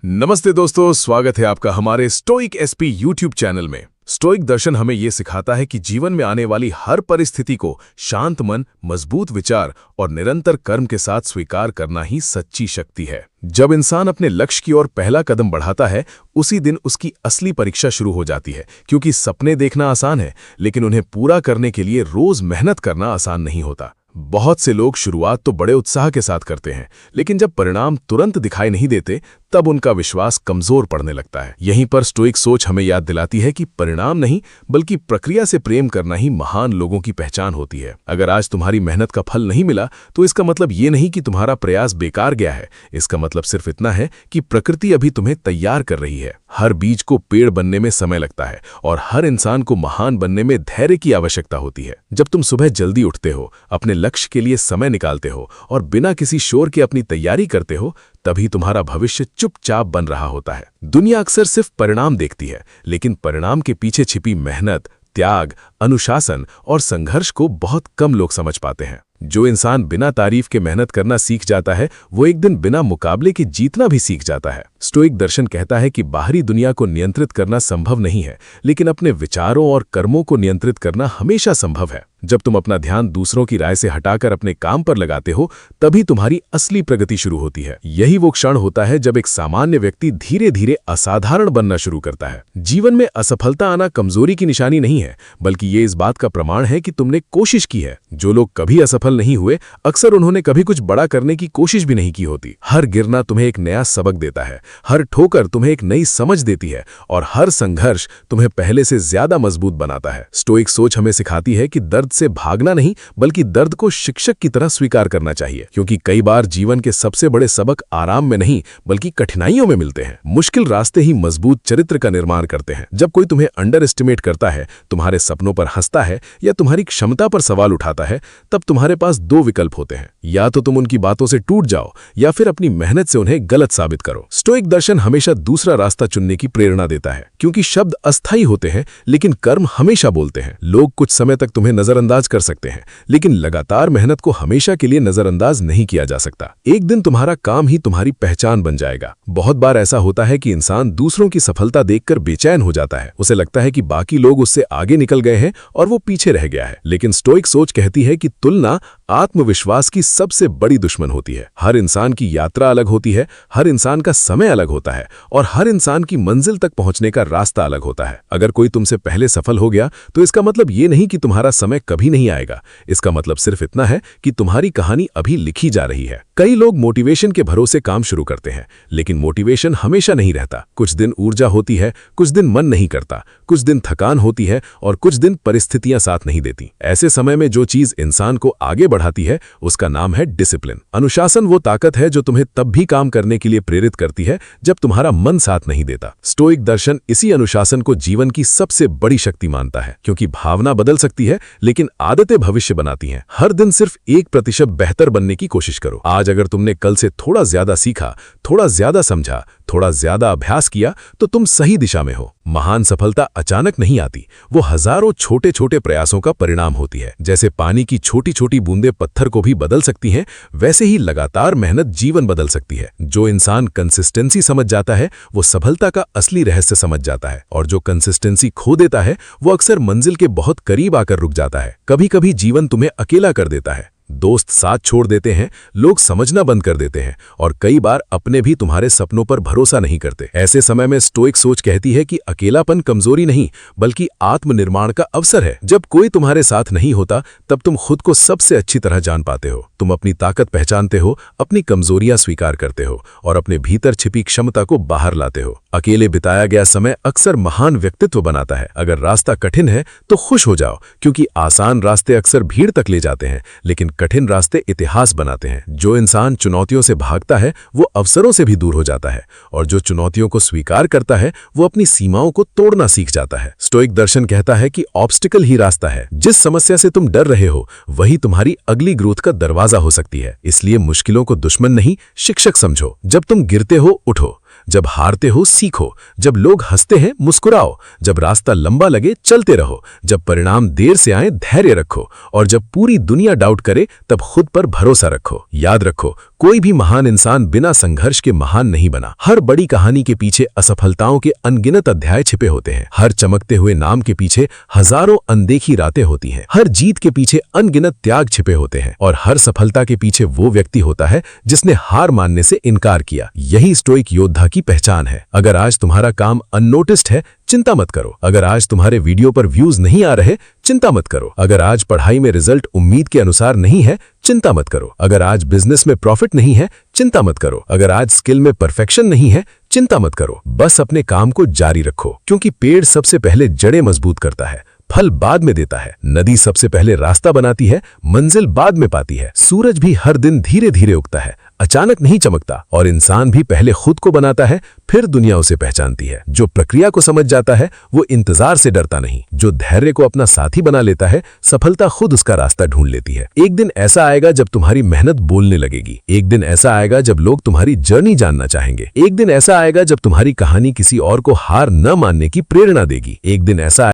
नमस्ते दोस्तों, स्वागत है आपका हमारे स्टोइक एसपी यूट्यूब चैनल में। स्टोइक दर्शन हमें ये सिखाता है कि जीवन में आने वाली हर परिस्थिति को शांत मन, मजबूत विचार और निरंतर कर्म के साथ स्वीकार करना ही सच्ची शक्ति है। जब इंसान अपने लक्ष्य की ओर पहला कदम बढ़ाता है, उसी दिन उसकी असली परीक्षा शुरू हो जाती है। क्योंकि सपने देखना आसान है, लेकिन उन्हें पूरा करने के लिए रोज मेहनत करना आसान नहीं होता। बहुत से लोग शुरुआत तो बड़े उत्साह के साथ करते हैं, लेकिन जब परिणाम तुरंत दिखाई नहीं देते, तब उनका विश्वास कमजोर पड़ने लगता है। यहीं पर स्टोइक सोच हमें याद दिलाती है कि परिणाम नहीं, बल्कि प्रक्रिया से प्रेम करना ही महान लोगों की पहचान होती है। अगर आज तुम्हारी मेहनत का फल नहीं मिला, तो इसका मतलब ये नहीं कि तुम्हारा प्रयास बेकार गया है। इसका मतलब सिर्फ इतना है कि प्रकृति अभी तुम्हें तैयार कर रही है। हर बीज को पेड़ बनने में समय लगता है, और हर इंसान को महान बनने में धैर्य की आवश्यकता होती है। जब तुम सुबह जल्दी उठते हो, अपने लक्ष्य के लिए समय निकालते हो और बिना किसी शोर के अपनी तैयारी करते हो, तभी तुम्हारा भविष्य चुपचाप बन रहा होता है। दुनिया अक्सर सिर्फ परिणाम देखती है, लेकिन परिणाम के पीछे छिपी मेहनत, त्याग, अनुशासन और संघर्ष को बहुत कम लोग समझ पाते हैं। जो इंसान बिना तारीफ के मेहनत करना सीख जाता है, वो एक दिन बिना मुकाबले के जीतना भी सीख जाता है। स्टोइक दर्शन कहता है कि बाहरी दुनिया को नियंत्रित करना संभव नहीं है, लेकिन अपने विचारों और कर्मों को नियंत्रित करना हमेशा संभव है। जब तुम अपना ध्यान दूसरों की राय से हटाकर अपने काम पर लगाते हो, तभी तुम्हारी असली प्रगति शुरू होती है। यही वो क्षण होता है जब एक सामान्य व्यक्ति धीरे धीरे असाधारण बनना शुरू करता है। जीवन में असफलता आना कमजोरी की निशानी नहीं है, बल्कि ये इस बात का प्रमाण है कि तुमने कोशिश की है। जो लोग कभी असफल नहीं हुए, अक्सर उन्होंने कभी कुछ बड़ा करने की कोशिश भी नहीं की होती। हर गिरना तुम्हें एक नया सबक देता है, हर ठोकर तुम्हें एक नई समझ देती है, और हर संघर्ष तुम्हें पहले से ज्यादा मजबूत बनाता है। स्टोइक सोच हमें सिखाती है कि दर्द से भागना नहीं, बल्कि दर्द को शिक्षक की तरह स्वीकार करना चाहिए। क्योंकि कई बार जीवन के सबसे बड़े सबक आराम में नहीं, बल्कि कठिनाइयों में मिलते हैं। मुश्किल रास्ते ही मजबूत चरित्र का निर्माण करते हैं। जब कोई तुम्हें अंडर एस्टिमेट करता है, तुम्हारे सपनों पर हंसता है या तुम्हारी क्षमता पर सवाल उठाता है, तब तुम्हारे पास दो विकल्प होते हैं। या तो तुम उनकी बातों से टूट जाओ, या फिर अपनी मेहनत से उन्हें गलत साबित करो। स्टोइक दर्शन हमेशा दूसरा रास्ता चुनने की प्रेरणा देता है। क्योंकि शब्द अस्थायी होते हैं, लेकिन कर्म हमेशा बोलते हैं। लोग कुछ समय तक तुम्हें नजरअंदाज कर सकते हैं, लेकिन लगातार मेहनत को हमेशा के लिए नजरअंदाज नहीं किया जा सकता। एक दिन तुम्हारा काम ही तुम्हारी पहचान बन जाएगा। बहुत बार ऐसा होता है कि इंसान दूसरों की सफलता देखकर बेचैन हो जाता है। उसे लगता है कि बाकी लोग उससे आगे निकल गए हैं और वो पीछे रह गया है। लेकिन स्टोइक सोच कहती है कि तुलना आत्मविश्वास की सबसे बड़ी दुश्मन होती है। हर इंसान की यात्रा अलग होती है, हर इंसान का समय अलग होता है, और हर इंसान की मंजिल तक पहुंचने का रास्ता अलग होता है। अगर कोई तुमसे पहले सफल हो गया, तो इसका मतलब ये नहीं कि तुम्हारा समय कभी नहीं आएगा। इसका मतलब सिर्फ इतना है कि तुम्हारी कहानी अभी लिखी जा रही है। कई लोग मोटिवेशन के भरोसे काम शुरू करते हैं, लेकिन मोटिवेशन हमेशा नहीं रहता। कुछ दिन ऊर्जा होती है, कुछ दिन मन नहीं करता, कुछ दिन थकान होती है, और कुछ दिन परिस्थितियां साथ नहीं देती। ऐसे समय में जो चीज इंसान को आगे बढ़ाती है, उसका नाम है डिसिप्लिन। अनुशासन वो ताकत है जो तुम्हें तब भी काम करने के लिए प्रेरित करती है जब तुम्हारा मन साथ नहीं देता। स्टोइक दर्शन इसी अनुशासन को जीवन की सबसे बड़ी शक्ति मानता है। क्योंकि भावना बदल सकती है, लेकिन आदतें भविष्य बनाती हैं। हर दिन सिर्फ 1% बेहतर बनने की कोशिश करो। आज अगर तुमने कल से थोड़ा ज्यादा सीखा, थोड़ा ज्यादा समझा, थोड़ा ज्यादा अभ्यास किया, तो तुम सही दिशा में हो। महान सफलता अचानक नहीं आती, वो हजारों छोटे छोटे प्रयासों का परिणाम होती है। जैसे पानी की छोटी छोटी बूंदें पत्थर को भी बदल सकती हैं, वैसे ही लगातार मेहनत जीवन बदल सकती है। जो इंसान कंसिस्टेंसी समझ जाता है, वो सफलता का असली रहस्य समझ जाता है, और जो कंसिस्टेंसी खो देता है, वो अक्सर मंजिल के बहुत करीब आकर रुक जाता है। कभी कभी जीवन तुम्हें अकेला कर देता है। दोस्त साथ छोड़ देते हैं, लोग समझना बंद कर देते हैं, और कई बार अपने भी तुम्हारे सपनों पर भरोसा नहीं करते। ऐसे समय में स्टोइक सोच कहती है कि अकेलापन कमजोरी नहीं, बल्कि आत्मनिर्माण का अवसर है। जब कोई तुम्हारे साथ नहीं होता, तब तुम खुद को सबसे अच्छी तरह जान पाते हो। तुम अपनी ताकत पहचानते हो, अपनी कमजोरियां स्वीकार करते हो, और अपने भीतर छिपी क्षमता को बाहर लाते हो। अकेले बिताया गया समय अक्सर महान व्यक्तित्व बनाता है। अगर रास्ता कठिन है, तो खुश हो जाओ, क्योंकि आसान रास्ते अक्सर भीड़ तक ले जाते हैं, लेकिन कठिन रास्ते इतिहास बनाते हैं। जो इंसान चुनौतियों से भागता है, वो अवसरों से भी दूर हो जाता है, और जो चुनौतियों को स्वीकार करता है, वो अपनी सीमाओं को तोड़ना सीख जाता है। स्टोइक दर्शन कहता है कि ऑब्स्टिकल ही रास्ता है। जिस समस्या से तुम डर रहे हो, वही तुम्हारी अगली ग्रोथ का दरवाजा हो सकती है। इसलिए मुश्किलों को दुश्मन नहीं, शिक्षक समझो। जब तुम गिरते हो, उठो। जब हारते हो सीखो, जब लोग हंसते हैं मुस्कुराओ, जब रास्ता लंबा लगे चलते रहो, जब परिणाम देर से आए धैर्य रखो, और जब पूरी दुनिया डाउट करे तब खुद पर भरोसा रखो। याद रखो, कोई भी महान इंसान बिना संघर्ष के महान नहीं बना। हर बड़ी कहानी के पीछे असफलताओं के अनगिनत अध्याय छिपे होते हैं। हर चमकते हुए नाम के पीछे हजारों अनदेखी रातें होती हैं। हर जीत के पीछे अनगिनत त्याग छिपे होते हैं, और हर सफलता के पीछे वो व्यक्ति होता है जिसने हार मानने से इनकार किया। यही स्टोइक योद्धा की पहचान है। अगर आज तुम्हारा काम अननोटिस्ड है, चिंता मत करो। अगर आज तुम्हारे वीडियो पर व्यूज नहीं आ रहे, चिंता मत करो। अगर आज पढ़ाई में रिजल्ट उम्मीद के अनुसार नहीं है, चिंता मत करो। अगर आज बिजनेस में प्रॉफिट नहीं है, चिंता मत करो। अगर आज स्किल में परफेक्शन नहीं है, चिंता मत करो। बस अपने काम को जारी रखो, क्योंकि पेड़ सबसे पहले जड़ें मजबूत करता है, फल बाद में देता है। नदी सबसे पहले रास्ता बनाती है, मंजिल बाद में पाती है। सूरज भी हर दिन धीरे धीरे उगता है, अचानक नहीं चमकता। और इंसान भी पहले खुद को बनाता है, फिर दुनिया उसे पहचानती है। जो प्रक्रिया को समझ जाता है वो इंतजार से डरता नहीं। जो धैर्य को अपना साथी बना लेता है, सफलता खुद उसका रास्ता ढूंढ लेती है। एक दिन ऐसा आएगा जब तुम्हारी मेहनत बोलने लगेगी। एक दिन ऐसा आएगा जब लोग तुम्हारी जर्नी जानना चाहेंगे। एक दिन ऐसा आएगा जब तुम्हारी कहानी किसी और को हार न मानने की प्रेरणा देगी। एक दिन ऐसा